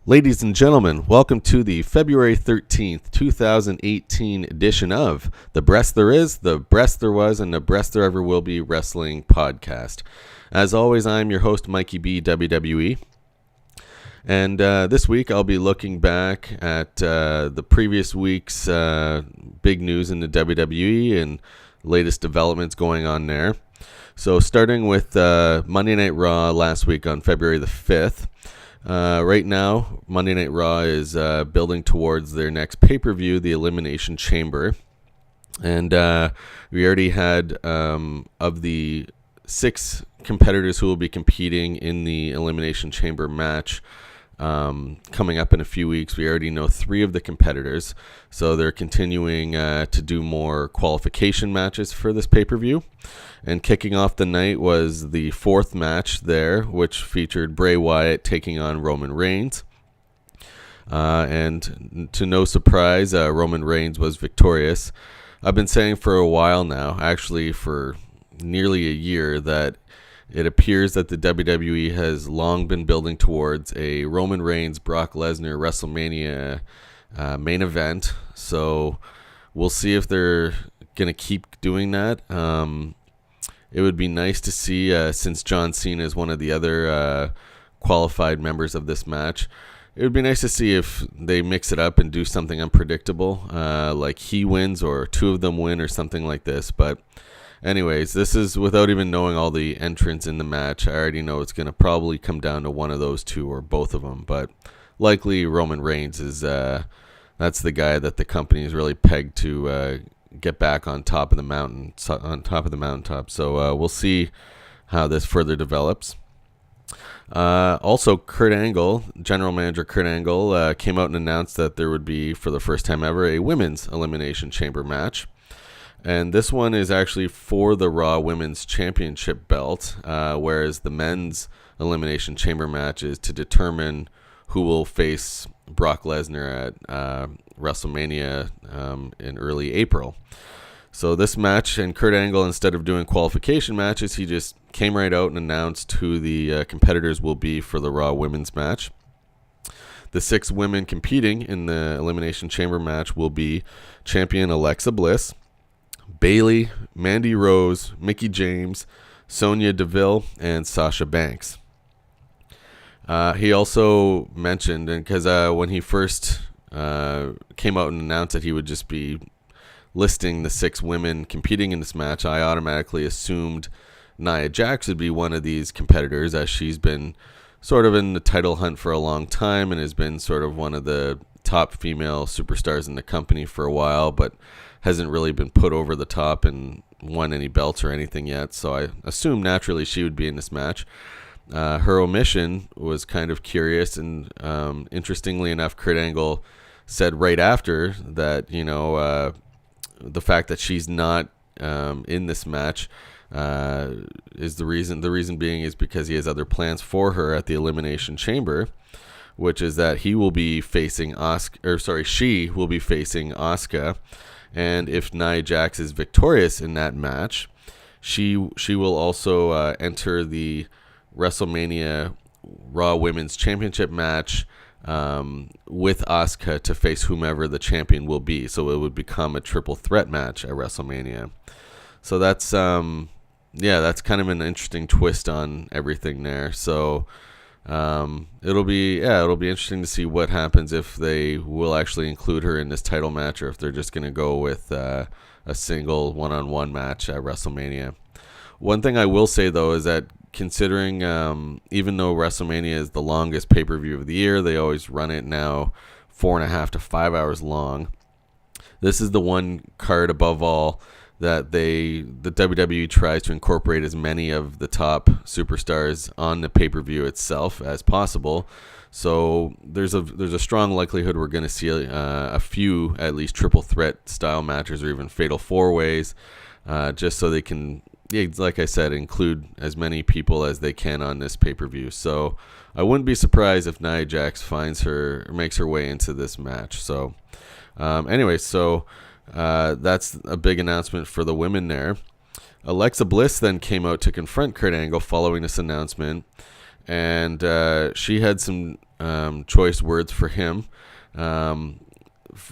Ladies and gentlemen, welcome to the February 13th, 2018 edition of The Breast There Is, The Breast There Was, and The Breast There Ever Will Be Wrestling Podcast. As always, I'm your host, Mikey B, WWE. And this week, I'll be looking back at the previous week's big news in the WWE and latest developments going on there. So starting with Monday Night Raw last week on February the 5th. Right now, Monday Night Raw is building towards their next pay-per-view, the Elimination Chamber. And we already had, of the 6 competitors who will be competing in the Elimination Chamber match coming up in a few weeks, we already know 3 of the competitors. So they're continuing to do more qualification matches for this pay-per-view. And kicking off the night was the 4th match there, which featured Bray Wyatt taking on Roman Reigns. And to no surprise, Roman Reigns was victorious. I've been saying for a while now, actually for nearly a year, that it appears that the WWE has long been building towards a Roman Reigns, Brock Lesnar WrestleMania main event. So we'll see if they're going to keep doing that. It would be nice to see, since John Cena is one of the other qualified members of this match, it would be nice to see if they mix it up and do something unpredictable, like he wins or 2 of them win or something like this. But anyways, this is without even knowing all the entrants in the match. I already know it's going to probably come down to one of those 2 or both of them. But likely Roman Reigns is that's the guy that the company is really pegged to get back on top of the mountaintop. So we'll see how this further develops. Also, Kurt Angle, general manager Kurt Angle, came out and announced that there would be, for the first time ever, a women's Elimination Chamber match. And this one is actually for the Raw Women's Championship belt, whereas the men's Elimination Chamber match is to determine who will face Brock Lesnar at WrestleMania in early April. So this match, and Kurt Angle, instead of doing qualification matches, he just came right out and announced who the competitors will be for the Raw Women's match. The 6 women competing in the Elimination Chamber match will be champion Alexa Bliss, Bayley, Mandy Rose, Mickie James, Sonya Deville, and Sasha Banks. He also mentioned, and because when he first came out and announced that he would just be listing the 6 women competing in this match, I automatically assumed Nia Jax would be one of these competitors, as she's been sort of in the title hunt for a long time and has been sort of one of the top female superstars in the company for a while, but hasn't really been put over the top and won any belts or anything yet. So I assumed naturally she would be in this match. Her omission was kind of curious, and interestingly enough, Kurt Angle said right after that, the fact that she's not in this match is the reason. The reason being is because he has other plans for her at the Elimination Chamber, which is that he will be facing she will be facing Asuka, and if Nia Jax is victorious in that match, she will also enter the WrestleMania Raw Women's Championship match with Asuka to face whomever the champion will be. So it would become a triple threat match at WrestleMania. So that's that's kind of an interesting twist on everything there. So it'll be interesting to see what happens if they will actually include her in this title match, or if they're just going to go with a single one-on-one match at WrestleMania. One thing I will say, though, is that considering even though WrestleMania is the longest pay-per-view of the year, they always run it now 4.5 to 5 hours long. This is the one card above all that the WWE tries to incorporate as many of the top superstars on the pay-per-view itself as possible. So there's a strong likelihood we're going to see a few at least triple threat style matches or even fatal 4-ways, just so they can, like I said, include as many people as they can on this pay-per-view. So I wouldn't be surprised if Nia Jax makes her way into this match. So that's a big announcement for the women there. Alexa Bliss then came out to confront Kurt Angle following this announcement, and she had some choice words for him.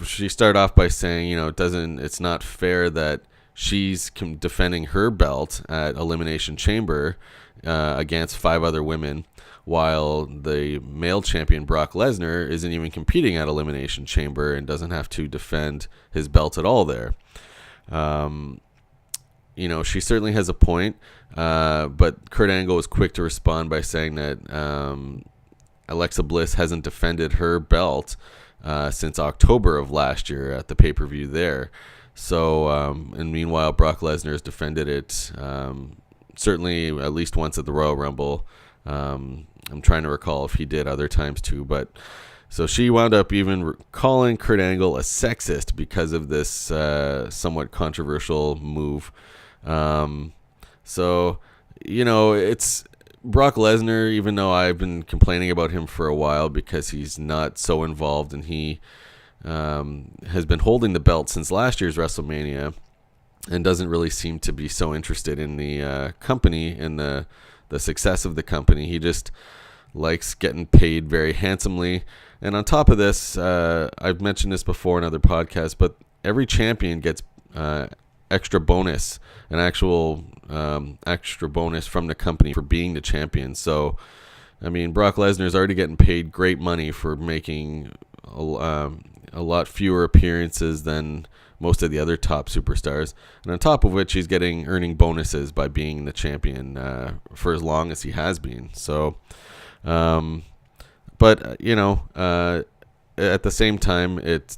She started off by saying, it's not fair that she's defending her belt at Elimination Chamber against 5 other women, while the male champion Brock Lesnar isn't even competing at Elimination Chamber and doesn't have to defend his belt at all there. She certainly has a point, but Kurt Angle was quick to respond by saying that Alexa Bliss hasn't defended her belt since October of last year at the pay-per-view there. So, and meanwhile, Brock Lesnar has defended it certainly at least once at the Royal Rumble. I'm trying to recall if he did other times too, but so she wound up even calling Kurt Angle a sexist because of this somewhat controversial move. It's Brock Lesnar, even though I've been complaining about him for a while because he's not so involved, and he has been holding the belt since last year's WrestleMania and doesn't really seem to be so interested in the company and the success of the company. He just likes getting paid very handsomely. And on top of this, I've mentioned this before in other podcasts, but every champion gets extra bonus, an actual extra bonus from the company for being the champion. So, I mean, Brock Lesnar is already getting paid great money for making a lot fewer appearances than most of the other top superstars, and on top of which he's earning bonuses by being the champion for as long as he has been. So, but at the same time, it's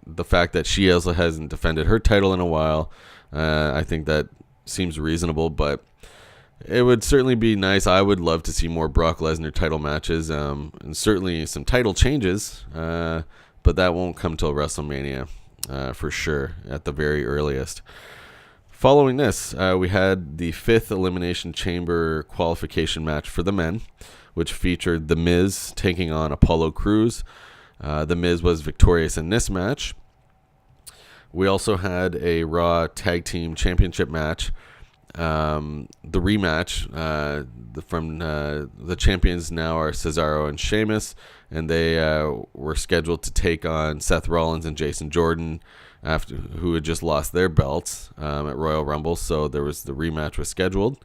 the fact that she also hasn't defended her title in a while, I think that seems reasonable, but it would certainly be nice. I would love to see more Brock Lesnar title matches, and certainly some title changes, but that won't come till WrestleMania for sure, at the very earliest. Following this, we had the 5th Elimination Chamber qualification match for the men, which featured The Miz taking on Apollo Crews. The Miz was victorious in this match. We also had a Raw Tag Team Championship match. The rematch from the champions now are Cesaro and Sheamus, and they were scheduled to take on Seth Rollins and Jason Jordan, who had just lost their belts at Royal Rumble. So the rematch was scheduled.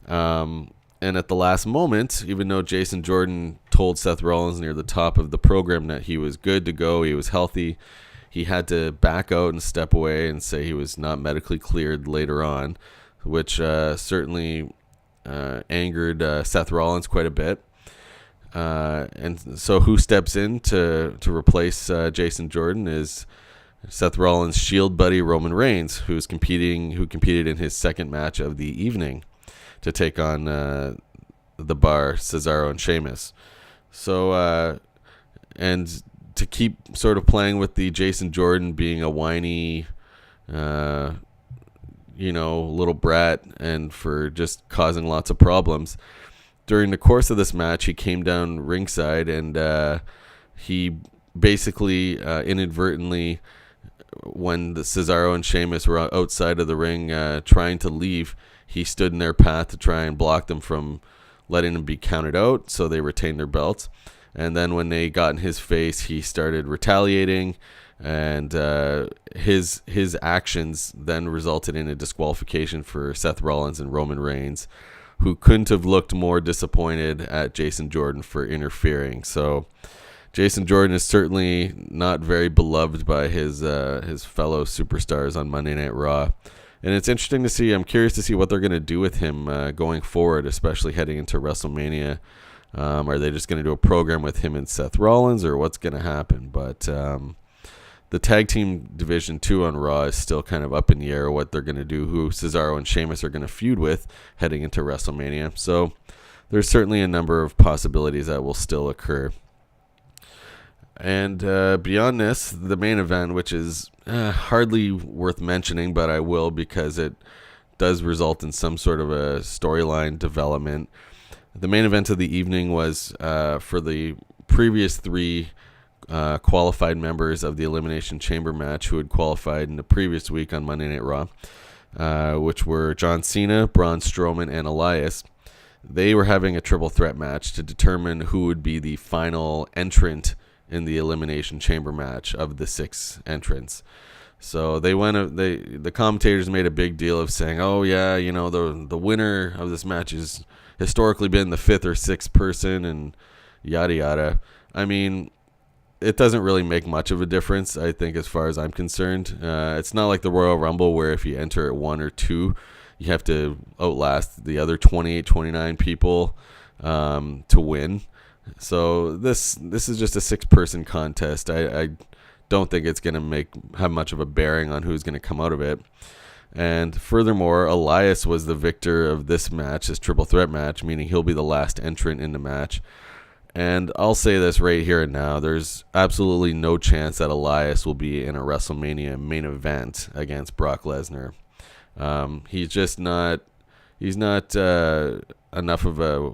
And at the last moment, even though Jason Jordan told Seth Rollins near the top of the program that he was good to go, he was healthy, he had to back out and step away and say he was not medically cleared later on, which certainly angered Seth Rollins quite a bit. And so who steps in to replace Jason Jordan is Seth Rollins' Shield buddy Roman Reigns, who competed in his second match of the evening to take on the Bar, Cesaro and Sheamus. So, and to keep sort of playing with the Jason Jordan being a whiny, little brat, and for just causing lots of problems, during the course of this match, he came down ringside and he basically inadvertently, when the Cesaro and Sheamus were outside of the ring trying to leave, he stood in their path to try and block them from letting them be counted out, so they retained their belts. And then when they got in his face, he started retaliating, and his actions then resulted in a disqualification for Seth Rollins and Roman Reigns, who couldn't have looked more disappointed at Jason Jordan for interfering. So Jason Jordan is certainly not very beloved by his fellow superstars on Monday Night Raw. And it's interesting to see. I'm curious to see what they're going to do with him going forward, especially heading into WrestleMania. Are they just going to do a program with him and Seth Rollins, or what's going to happen? But the tag team division too on Raw is still kind of up in the air what they're going to do, who Cesaro and Sheamus are going to feud with heading into WrestleMania. So there's certainly a number of possibilities that will still occur. And beyond this, the main event, which is hardly worth mentioning, but I will because it does result in some sort of a storyline development. The main event of the evening was for the previous 3 qualified members of the Elimination Chamber match who had qualified in the previous week on Monday Night Raw, which were John Cena, Braun Strowman, and Elias. they were having a triple threat match to determine who would be the final entrant in the Elimination Chamber match of the 6 entrants. So the commentators made a big deal of saying, oh yeah, the winner of this match has historically been the 5th or 6th person and yada yada. I mean, it doesn't really make much of a difference, I think, as far as I'm concerned. It's not like the Royal Rumble where if you enter at 1 or 2, you have to outlast the other 28, 29 people to win. So this is just a 6-person contest. I don't think it's going to have much of a bearing on who's going to come out of it. And furthermore, Elias was the victor of this match, this triple threat match, meaning he'll be the last entrant in the match. And I'll say this right here and now, there's absolutely no chance that Elias will be in a WrestleMania main event against Brock Lesnar. He's not enough of a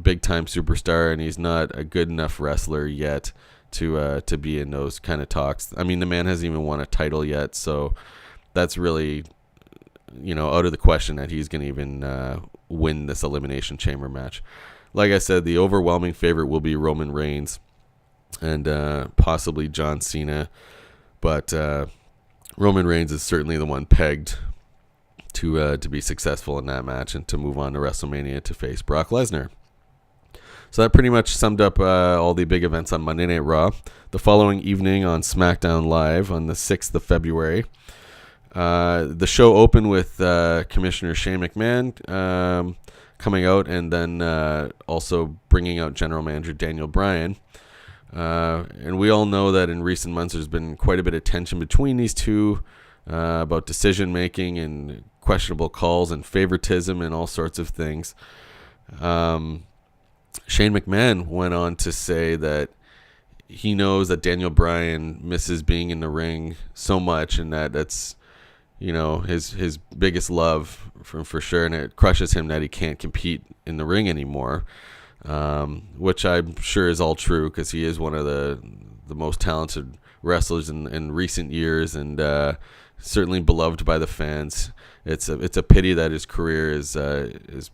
big-time superstar, and he's not a good enough wrestler yet to be in those kind of talks. I mean, the man hasn't even won a title yet, so that's really, out of the question that he's going to even win this Elimination Chamber match. Like I said, the overwhelming favorite will be Roman Reigns and possibly John Cena, but Roman Reigns is certainly the one pegged to be successful in that match and to move on to WrestleMania to face Brock Lesnar. So that pretty much summed up all the big events on Monday Night Raw. The following evening on SmackDown Live on the 6th of February, the show opened with Commissioner Shane McMahon coming out and then also bringing out General Manager Daniel Bryan. And we all know that in recent months there's been quite a bit of tension between these two about decision making and questionable calls and favoritism and all sorts of things. Shane McMahon went on to say that he knows that Daniel Bryan misses being in the ring so much, and that's his biggest love for sure, and it crushes him that he can't compete in the ring anymore, which I'm sure is all true because he is one of the most talented wrestlers in recent years, and certainly beloved by the fans. It's a pity that his career is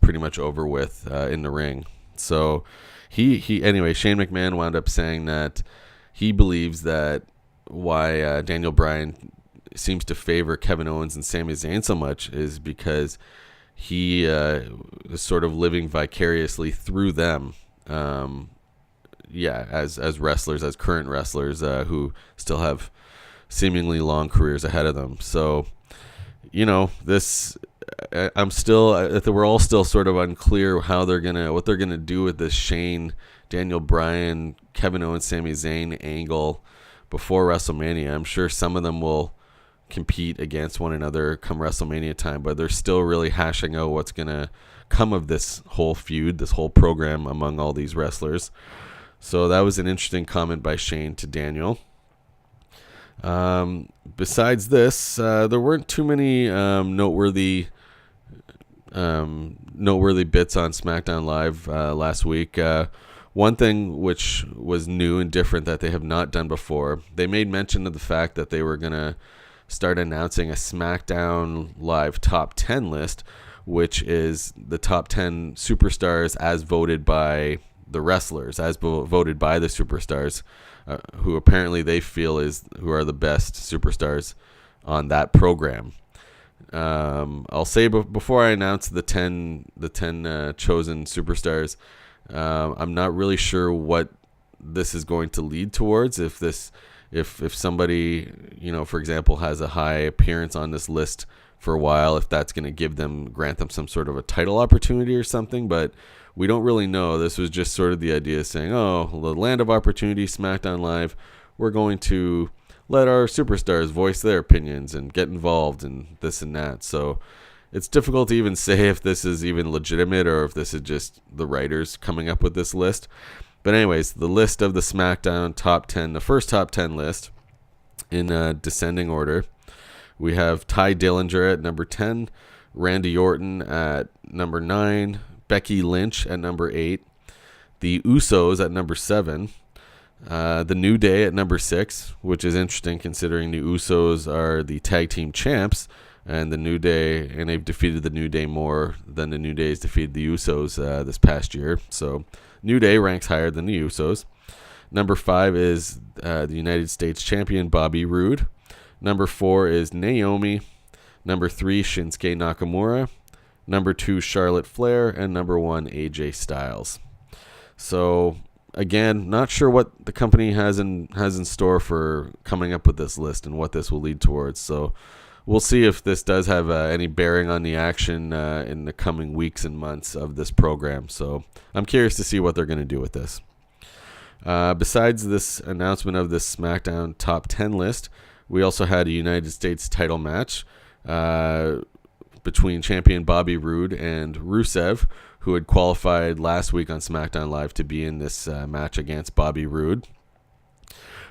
pretty much over with in the ring. So anyway, Shane McMahon wound up saying that he believes that why Daniel Bryan seems to favor Kevin Owens and Sami Zayn so much is because he is sort of living vicariously through them. As wrestlers, as current wrestlers who still have seemingly long careers ahead of them. So, we're all still sort of unclear what they're gonna do with this Shane, Daniel Bryan, Kevin Owens, Sami Zayn angle before WrestleMania. I'm sure some of them will compete against one another come WrestleMania time, but they're still really hashing out what's gonna come of this whole feud, this whole program among all these wrestlers. So that was an interesting comment by Shane to Daniel. Besides this, there weren't too many noteworthy bits on SmackDown Live last week. One thing which was new and different that they have not done before, they made mention of the fact that they were going to start announcing a SmackDown Live top 10 list, which is the top 10 superstars as voted by the wrestlers, as voted by the superstars, who apparently they feel who are the best superstars on that program. I'll say before I announce the 10 chosen superstars, I'm not really sure what this is going to lead towards. If somebody, for example, has a high appearance on this list for a while, if that's going to grant them some sort of a title opportunity or something, but we don't really know. This was just sort of the idea saying, the land of opportunity, SmackDown Live, we're going to let our superstars voice their opinions and get involved in this and that. So it's difficult to even say if this is even legitimate or if this is just the writers coming up with this list. But anyways, the list of the SmackDown top 10, the first top 10 list in descending order. We have Ty Dillinger at number 10, Randy Orton at number 9, Becky Lynch at number 8, the Usos at number 7, the New Day at number 6, which is interesting considering the Usos are the tag team champs and the New Day, and they've defeated the New Day more than the New Day's defeated the Usos this past year. So New Day ranks higher than the Usos. Number 5 is the United States champion Bobby Roode. Number 4 is Naomi. Number 3, Shinsuke Nakamura. Number 2, Charlotte Flair. And number 1, AJ Styles. So again, not sure what the company has in store for coming up with this list and what this will lead towards. So we'll see if this does have any bearing on the action in the coming weeks and months of this program. So I'm curious to see what they're going to do with this. Besides this announcement of this SmackDown Top 10 list, we also had a United States title match between champion Bobby Roode and Rusev, who had qualified last week on SmackDown Live to be in this match against Bobby Roode.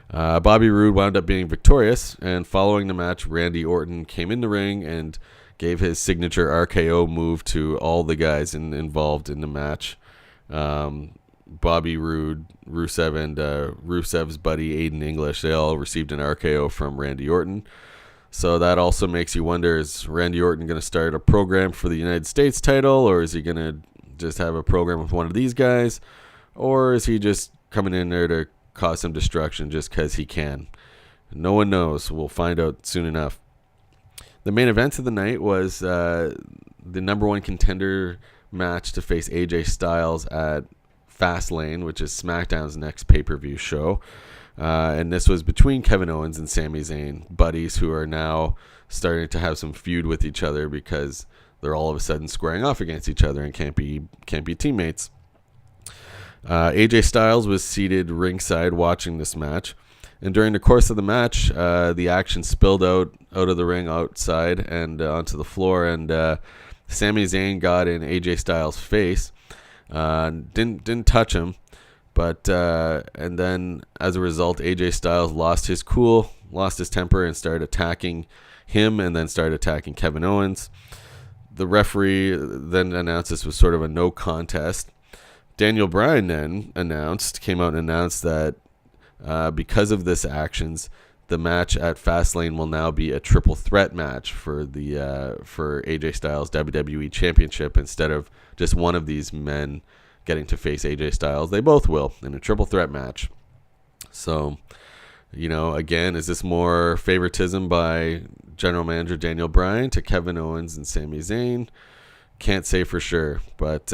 Bobby Roode wound up being victorious, and following the match, Randy Orton came in the ring and gave his signature RKO move to all the guys involved in the match. Bobby Roode, Rusev, and Rusev's buddy Aiden English, they all received an RKO from Randy Orton. So that also makes you wonder, is Randy Orton going to start a program for the United States title, or is he going to just have a program with one of these guys, or is he just coming in there to cause some destruction just because he can? No one knows. We'll find out soon enough. The main event of the night was the number 1 contender match to face AJ Styles at Fastlane, which is SmackDown's next pay-per-view show. And this was between Kevin Owens and Sami Zayn, buddies who are now starting to have some feud with each other because they're all of a sudden squaring off against each other and can't be teammates. AJ Styles was seated ringside watching this match, and during the course of the match, the action spilled out of the ring outside and onto the floor, and Sami Zayn got in AJ Styles' face. Didn't touch him, but and then as a result, AJ Styles lost his cool, lost his temper, and started attacking him, and then started attacking Kevin Owens. The referee then announced this was sort of a no contest. Daniel Bryan then came out and announced that because of this actions, the match at Fastlane will now be a triple threat match for AJ Styles WWE Championship instead of just one of these men getting to face AJ Styles. They both will in a triple threat match. So, again, is this more favoritism by General Manager Daniel Bryan to Kevin Owens and Sami Zayn? Can't say for sure, but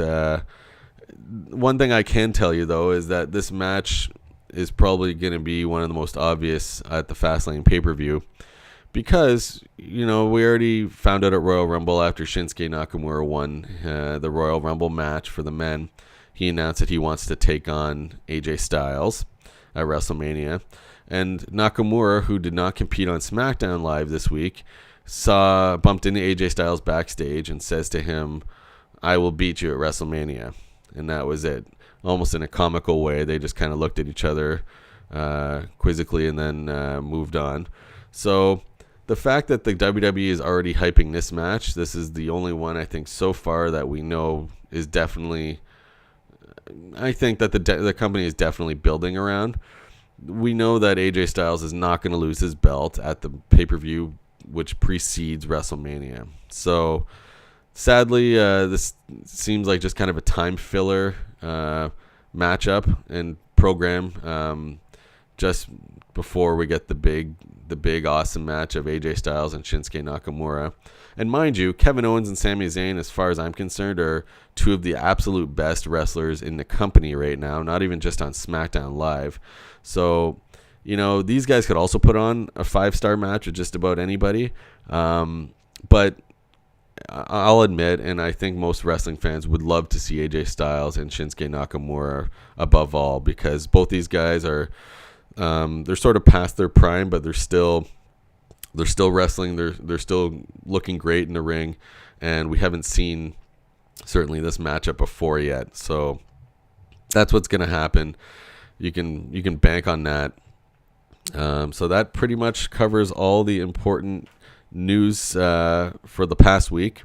one thing I can tell you, though, is that this match is probably going to be one of the most obvious at the Fastlane pay-per-view because, we already found out at Royal Rumble after Shinsuke Nakamura won the Royal Rumble match for the men. He announced that he wants to take on AJ Styles at WrestleMania. And Nakamura, who did not compete on SmackDown Live this week, bumped into AJ Styles backstage and says to him, "I will beat you at WrestleMania." And that was it. Almost in a comical way. They just kind of looked at each other quizzically and then moved on. So the fact that the WWE is already hyping this match, this is the only one I think so far that we know is definitely, I think that the company is definitely building around. We know that AJ Styles is not going to lose his belt at the pay-per-view which precedes WrestleMania. So sadly, this seems like just kind of a time filler matchup and program just before we get the big awesome match of AJ Styles and Shinsuke Nakamura. And mind you, Kevin Owens and Sami Zayn, as far as I'm concerned, are two of the absolute best wrestlers in the company right now, not even just on SmackDown Live. So, these guys could also put on a 5-star match with just about anybody. But I'll admit, and I think most wrestling fans would love to see AJ Styles and Shinsuke Nakamura above all, because both these guys are they're sort of past their prime, but they're still wrestling. They're still looking great in the ring, and we haven't seen certainly this matchup before yet. So that's what's going to happen. You can bank on that. So that pretty much covers all the important news for the past week.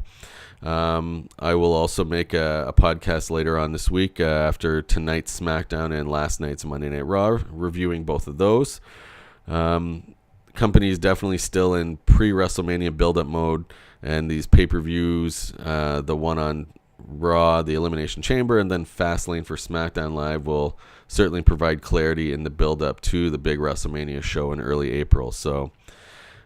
I will also make a podcast later on this week after tonight's SmackDown and last night's Monday Night Raw, reviewing both of those. company is definitely still in pre-WrestleMania build-up mode, and these pay-per-views, the one on Raw, the Elimination Chamber, and then Fastlane for SmackDown Live will certainly provide clarity in the build-up to the big WrestleMania show in early April. So,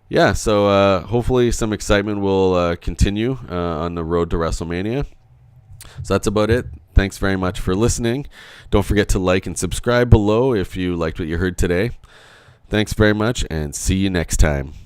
yeah, hopefully some excitement will continue on the road to WrestleMania. So that's about it. Thanks very much for listening. Don't forget to like and subscribe below if you liked what you heard today. Thanks very much, and see you next time.